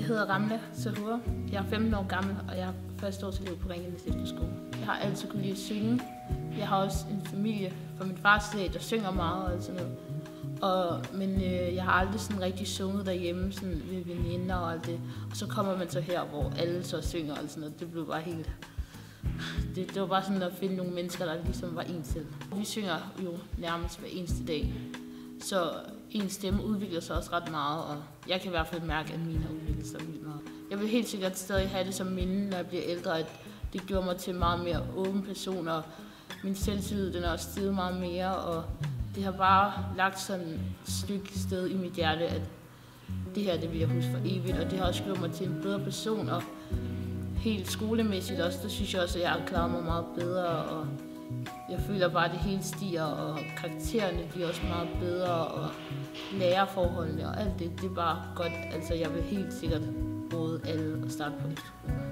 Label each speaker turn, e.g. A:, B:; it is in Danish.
A: hedder Ramla Sahur. Jeg er 15 år gammel, og jeg er førsteårselev på Ringenes Efterskole. Jeg har altid kunne lide at synge. Jeg har også en familie fra min fars side, der synger meget og sådan noget. Men jeg har aldrig sådan rigtig sunget derhjemme sådan ved veninder og alt det. Og så kommer man så her, hvor alle så synger og sådan noget. Det blev bare helt... Det var bare sådan at finde nogle mennesker, der ligesom var en selv. Vi synger jo nærmest hver eneste dag. Så en stemme udvikler sig også ret meget, og jeg kan i hvert fald mærke, at min har udviklet sig vildt meget. Jeg vil helt sikkert stadig have det som minde, når jeg bliver ældre, at det gjorde mig til en meget mere åben person, og min selvtillid den er også steget meget mere, og det har bare lagt sådan et stykke sted i mit hjerte, at det her det vil jeg huske for evigt, og det har også gjort mig til en bedre person, og helt skolemæssigt også, der synes jeg også, at jeg har klaret mig meget bedre, og jeg føler bare, at det hele stiger, og karaktererne bliver også meget bedre, og lærerforholdene og alt det, det er bare godt. Altså, jeg vil helt sikkert råde alle at starte på efterskole.